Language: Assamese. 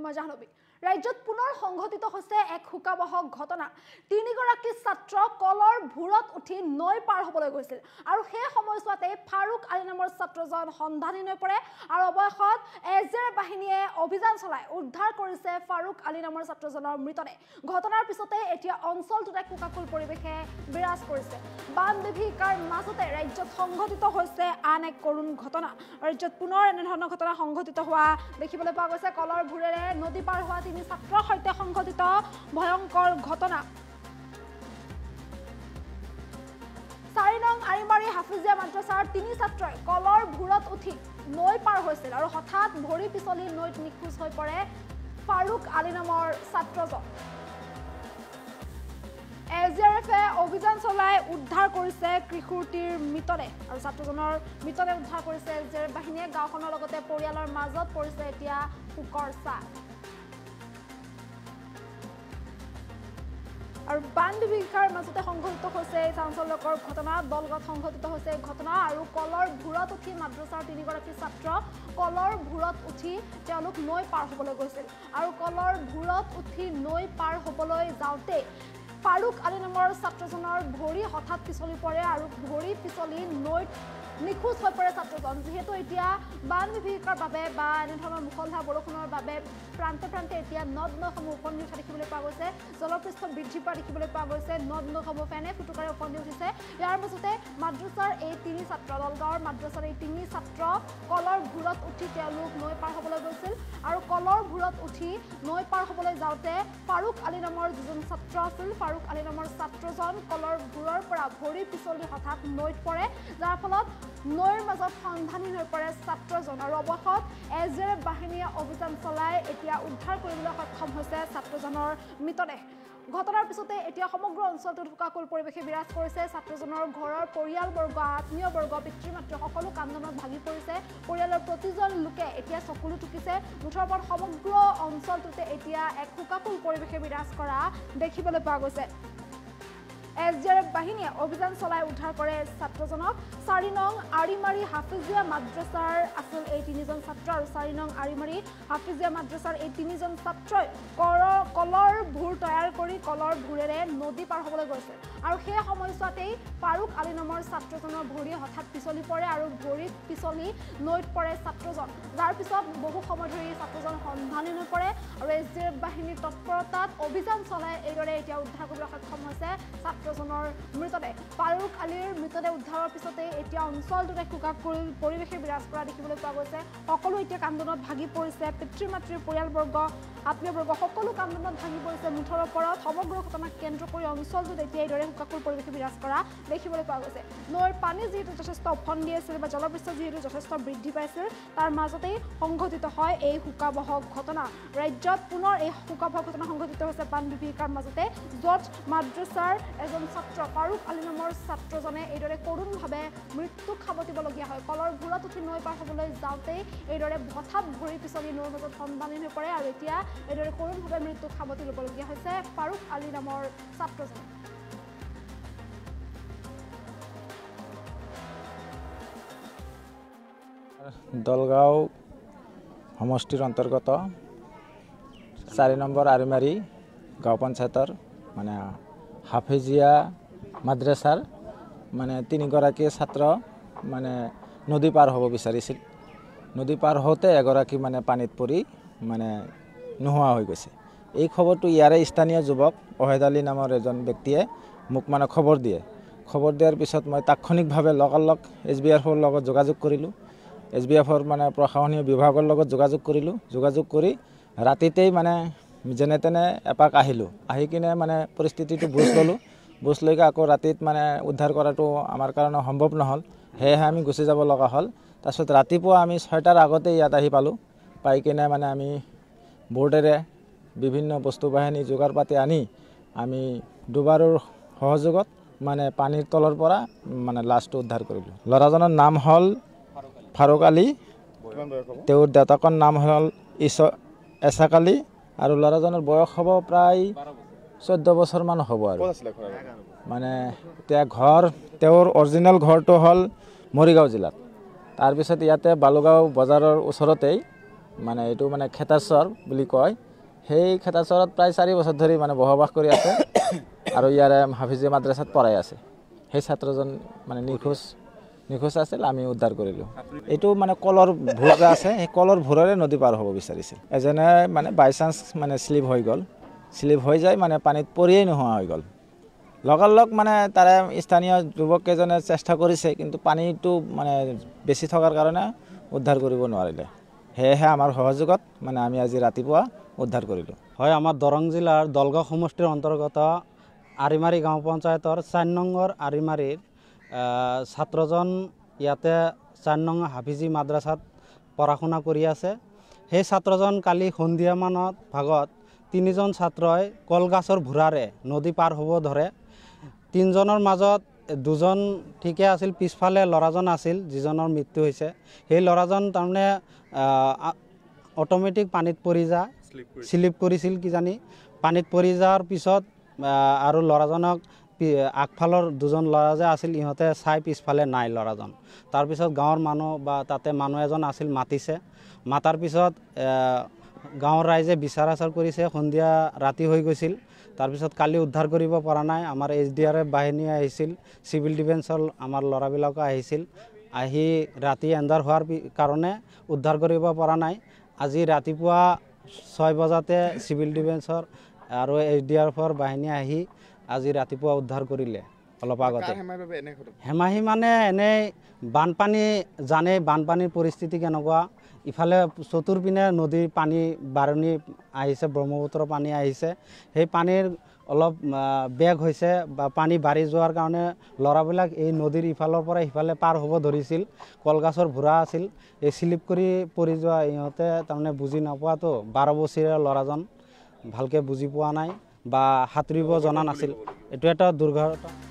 মই জাহ্নৱী ৰাজ্যত পুনৰ সংঘটিত হৈছে এক হুকাবহ ঘটনা তিনিগৰাকী ছাত্ৰ কলৰ ভুৰত উঠি নৈ পাৰ হ'বলৈ গৈছিল আৰু সেই সময়ছোৱাতে ফাৰুক আলী নামৰ ছাত্ৰজন সন্ধানী হৈ পৰে আৰু অৱশেষত এজেৰ বাহিনীয়ে অভিযান চলাই উদ্ধাৰ কৰিছে ফাৰুক আলী নামৰ ছাত্ৰজনৰ মৃতদেহ ঘটনাৰ পিছতে এতিয়া অঞ্চলটোতে কুকাকুল পৰিৱেশে বিৰাজ কৰিছে বান বিভীষিকাৰ মাজতে ৰাজ্যত সংঘটিত হৈছে আন এক কৰুণ ঘটনা ৰাজ্যত পুনৰ এনেধৰণৰ ঘটনা সংঘটিত হোৱা দেখিবলৈ পোৱা গৈছে কলৰ ভুৰেৰে নদী পাৰ হোৱা তিনি ছাত্ৰৰ সৈতে সংঘটিত ভয়ংকৰ ঘটনা 4 নং আৰিমাৰী হাফিজিয়া মাদ্ৰাছাৰ তিনি ছাত্ৰই কলৰ ভুৰত উঠি নৈ পাৰ হৈছিল আৰু হঠাৎ ভৰি পিছলি নৈত নিখোজ হৈ পৰে ফাৰুক আলী নামৰ ছাত্ৰজন এজেএফে অভিযান চলাই উদ্ধাৰ কৰিছে কিশোৰটিৰ মৃতদেহ আৰু ছাত্ৰজনৰ মৃতদেহ উদ্ধাৰ কৰিছে এজেএফ বাহিনীয়ে গাঁওখনৰ লগতে পৰিয়ালৰ মাজত পৰিছে এতিয়া শোকৰ ছাঁ আৰু বান বিভীষিকাৰ মাজতে সংঘটিত হৈছে এই চাঞ্চল্যকৰ ঘটনা দলগত সংঘটিত হৈছে এই ঘটনা আৰু কলৰ ভুৰত উঠি মাদ্ৰাছাৰ তিনিগৰাকী ছাত্ৰ কলৰ ভুৰত উঠি তেওঁলোক নৈ পাৰ হ'বলৈ গৈছিল আৰু কলৰ ভুৰত উঠি নৈ পাৰ হ'বলৈ যাওঁতে ফাৰুক আলী নামৰ ছাত্ৰজনৰ ভৰি হঠাৎ পিছলি পৰে আৰু ভৰি পিছলি নৈত নিখোজ হৈ পৰে ছাত্ৰজন যেহেতু এতিয়া বান বিভীষিকাৰ বাবে বা এনেধৰণৰ মুখলধাৰ বৰষুণৰ বাবে প্ৰান্তে প্ৰান্তে এতিয়া নদ নৈসমূহ উপনৈ উঠা দেখিবলৈ পোৱা গৈছে জলপৃষ্ঠ বৃদ্ধি পোৱা দেখিবলৈ পোৱা গৈছে নদ নৈসমূহ ফেনে ফুটুকাৰে উপনৈ উঠিছে ইয়াৰ মাজতে মাদ্ৰাছাৰ এই তিনি ছাত্ৰ দলগাঁৱৰ মাদ্ৰাছাৰ এই তিনি ছাত্ৰ কলৰ ভুৰত উঠি তেওঁলোক নৈ পাৰ হ'বলৈ গৈছিল আৰু কলৰ ভুৰত উঠি নৈ পাৰ হ'বলৈ যাওঁতে ফাৰুক আলী নামৰ যিজন ছাত্ৰ আছিল ফাৰুক আলী নামৰ ছাত্ৰজন কলৰ ভুৰৰ পৰা ভৰি পিছলি হঠাৎ নৈত পৰে যাৰ ফলত নৈৰ মাজত সন্ধানী হৈ পৰে ছাত্ৰজন আৰু অৱশেষত এজেএফ বাহিনীয়ে অভিযান চলাই এতিয়া উদ্ধাৰ কৰিবলৈ সক্ষম হৈছে ছাত্ৰজনৰ মৃতদেহ ঘটনাৰ পিছতে এতিয়া সমগ্ৰ অঞ্চলটোত শোকাকুল পৰিৱেশে বিৰাজ কৰিছে ছাত্ৰজনৰ ঘৰৰ পৰিয়ালবৰ্গ আত্মীয়বৰ্গ পিতৃ মাতৃ সকলো কান্দোনত ভাগি পৰিছে পৰিয়ালৰ প্ৰতিজন লোকে এতিয়া চকুলো টুকিছে মুঠৰ ওপৰত সমগ্ৰ অঞ্চলটোতে এতিয়া এক শোকাকুল পৰিৱেশে বিৰাজ কৰা দেখিবলৈ পোৱা গৈছে এজেএফ বাহিনীয়ে অভিযান চলাই উদ্ধাৰ কৰে ছাত্ৰজনক 4 নং আৰিমাৰী হাফিজিয়া মাদ্ৰাছাৰ আছিল এই তিনিজন ছাত্ৰ আৰু 4 নং আৰিমাৰী হাফিজিয়া মাদ্ৰাছাৰ এই তিনিজন ছাত্ৰই কলৰ ভুৰ তৈয়াৰ কৰি কলৰ ভুৰেৰে নদী পাৰ হ'বলৈ গৈছে আৰু সেই সময়ছোৱাতেই ফাৰুক আলী নামৰ ছাত্ৰজনৰ ভৰি হঠাৎ পিছলি পৰে আৰু ভৰিত পিছলি নৈত পৰে ছাত্ৰজন যাৰ পিছত বহু সময় ধৰি ছাত্ৰজন সন্ধানী হৈ পৰে আৰু এজেএফ বাহিনীৰ তৎপৰতাত অভিযান চলাই এইদৰে এতিয়া উদ্ধাৰ কৰিবলৈ সক্ষম হৈছে ছাত্ৰজনৰ মৃতদেহ ফাৰুক আলীৰ মৃতদেহ উদ্ধাৰৰ পিছতে এতিয়া অঞ্চলটোতে শোকাকুল পৰিৱেশে বিৰাজ কৰা দেখিবলৈ পোৱা গৈছে সকলো এতিয়া কান্দোনত ভাগি পৰিছে পিতৃ মাতৃৰ পৰিয়ালবৰ্গ আত্মীয়বৰ্গ সকলো কান্দোনত ভাগি পৰিছে মুঠৰ ওপৰত সমগ্ৰ ঘটনাক কেন্দ্ৰ কৰি অঞ্চলটোত এতিয়া এইদৰে শোকাকুল পৰিৱেশে বিৰাজ কৰা দেখিবলৈ পোৱা গৈছে নৈৰ পানী যিহেতু যথেষ্ট ওফন্দি আছিল বা জলপৃষ্ঠ যিহেতু যথেষ্ট বৃদ্ধি পাইছিল তাৰ মাজতেই সংঘটিত হয় এই শোকাবহ ঘটনা ৰাজ্যত পুনৰ এই শোকাবহ ঘটনা সংঘটিত হৈছে বান বিভীষিকাৰ মাজতে য'ত মাদ্ৰাছাৰ এজন ছাত্ৰ ফাৰুক আলী নামৰ ছাত্ৰজনে এইদৰে কৰুণভাৱে মৃত্যুক সাৱটিবলগীয়া হয় কলৰ ভুৰত উঠি নৈ পাৰ হ'বলৈ যাওঁতেই এইদৰে হঠাৎ ভৰি পিছলি নৈৰ মাজত সন্ধানী হৈ পৰে আৰু এতিয়া এইদৰে কৰুণভাৱে মৃত্যুক সাৱটি ল'বলগীয়া হৈছে ফাৰুক আলী নামৰ ছাত্ৰজন দলগাঁও সমষ্টিৰ অন্তৰ্গত 4 নম্বৰ আৰিমাৰী গাঁও পঞ্চায়তৰ মানে হাফিজিয়া মাদ্ৰাছাৰ মানে তিনিগৰাকী ছাত্ৰ মানে নদী পাৰ হ'ব বিচাৰিছিল নদী পাৰ হওঁতে এগৰাকী মানে পানীত পৰি মানে নোহোৱা হৈ গৈছে এই খবৰটো ইয়াৰে স্থানীয় যুৱক অহেদ আলী নামৰ এজন ব্যক্তিয়ে মোক মানে খবৰ দিয়াৰ পিছত মই তাৎক্ষণিকভাৱে লগালগ SBFৰ লগত যোগাযোগ কৰিলোঁ SBFৰ মানে প্ৰশাসনীয় বিভাগৰ লগত যোগাযোগ কৰি ৰাতিতেই মানে যেনে তেনে এপাক আহি কিনে মানে পৰিস্থিতিটো বুজ লৈকে আকৌ ৰাতিত মানে উদ্ধাৰ কৰাটো আমাৰ কাৰণে সম্ভৱ নহ'ল সেয়েহে আমি গুচি যাব লগা হ'ল তাৰপিছত ৰাতিপুৱা আমি 6টাৰ আগতে ইয়াত আহি পাই কিনে মানে আমি বৰ্ডেৰে বিভিন্ন বস্তু বাহিনী যোগাৰ পাতি আনি আমি দুবাৰৰ সহযোগত মানে পানীৰ তলৰ পৰা মানে লাশটো উদ্ধাৰ কৰিলোঁ ল'ৰাজনৰ নাম হ'ল ফাৰুক আলী তেওঁৰ দেউতাকৰ নাম হ'ল এছাক আলী আৰু ল'ৰাজনৰ বয়স হ'ব প্ৰায় 14 বছৰমান হ'ব আৰু মানে তেওঁৰ অৰিজিনেল ঘৰটো হ'ল মৰিগাঁও জিলাত তাৰপিছত ইয়াতে বালুগাঁও বজাৰৰ ওচৰতেই মানে এইটো মানে খেতাচৰ বুলি কয় সেই খেতাচৰত প্ৰায় 4 বছৰ ধৰি মানে বসবাস কৰি আছে আৰু ইয়াৰে হাফিজিয়া মাদ্ৰাসাত পঢ়াই আছে সেই ছাত্ৰজন মানে নিখোজ আছিল আমি উদ্ধাৰ কৰিলোঁ এইটো মানে কলৰ ভোৰ আছে সেই কলৰ ভোৰেৰে নদী পাৰ হ'ব বিচাৰিছিল এজনে মানে বাই চান্স মানে স্লিপ হৈ যায় মানে পানীত পৰিয়েই নোহোৱা হৈ গ'ল লগালগ মানে তাৰে স্থানীয় যুৱককেইজনে চেষ্টা কৰিছে কিন্তু পানীটো মানে বেছি থকাৰ কাৰণে উদ্ধাৰ কৰিব নোৱাৰিলে সেয়েহে আমাৰ সহযোগত মানে আমি আজি ৰাতিপুৱা উদ্ধাৰ কৰিলোঁ হয় আমাৰ দৰং জিলাৰ দলগাঁও সমষ্টিৰ অন্তৰ্গত আৰিমাৰী গাঁও পঞ্চায়তৰ 4 নম্বৰ আৰিমাৰীৰ ছাত্ৰজন ইয়াতে 4 নং হাফিজি মাদ্ৰাসাত পঢ়া শুনা কৰি আছে সেই ছাত্ৰজন কালি সন্ধিয়ামানত ভাগত 3জন ছাত্ৰই কলগছৰ ভুৰাৰে নদী পাৰ হ'ব ধৰে 3জনৰ মাজত 2জন ঠিকে আছিল পিছফালে ল'ৰাজন আছিল যিজনৰ মৃত্যু হৈছে সেই ল'ৰাজন তাৰমানে অটোমেটিক পানীত পৰি যায় স্লিপ কৰিছিল কিজানি পানীত পৰি যোৱাৰ পিছত আৰু ল'ৰাজনক আগফালৰ 2জন ল'ৰা যে আছিল ইহঁতে চাই পিছফালে নাই ল'ৰাজন তাৰপিছত গাঁৱৰ মানুহ বা তাতে মানুহ এজন আছিল মাতাৰ পিছত গাঁৱৰ ৰাইজে বিচাৰ আচাৰ কৰিছে সন্ধিয়া ৰাতি হৈ গৈছিল তাৰপিছত কালি উদ্ধাৰ কৰিব পৰা নাই আমাৰ SDRF বাহিনী আহিছিল সিভিল ডিফেন্সৰ আমাৰ ল'ৰাবিলাক আহিছিল আহি ৰাতি এন্ধাৰ হোৱাৰ কাৰণে উদ্ধাৰ কৰিব পৰা নাই আজি ৰাতিপুৱা 6 বজাতে সিভিল ডিফেন্সৰ আৰু SDRFৰ বাহিনী আহি আজি ৰাতিপুৱা উদ্ধাৰ কৰিলে অলপ আগতে হেমাহি মানে এনে বানপানী জানে বানপানীৰ পৰিস্থিতি কেনেকুৱা ইফালে চতুৰ্পিনে নদীৰ পানী বাৰণি আহিছে ব্ৰহ্মপুত্ৰ পানী আহিছে সেই পানীৰ অলপ বেগ হৈছে বা পানী বাঢ়ি যোৱাৰ কাৰণে ল'ৰাবিলাক এই নদীৰ ইফালৰ পৰা সিফালে পাৰ হ'ব ধৰিছিল কলগছৰ ভুৰা আছিল এই স্লিপ কৰি পৰি যোৱা ইহঁতে তাৰমানে বুজি নাপোৱাতো 12 বছৰীয়া ল'ৰাজন ভালকৈ বুজি পোৱা নাই বা সাঁতুৰিব জনা নাছিল এইটো এটা দুৰ্ঘটনা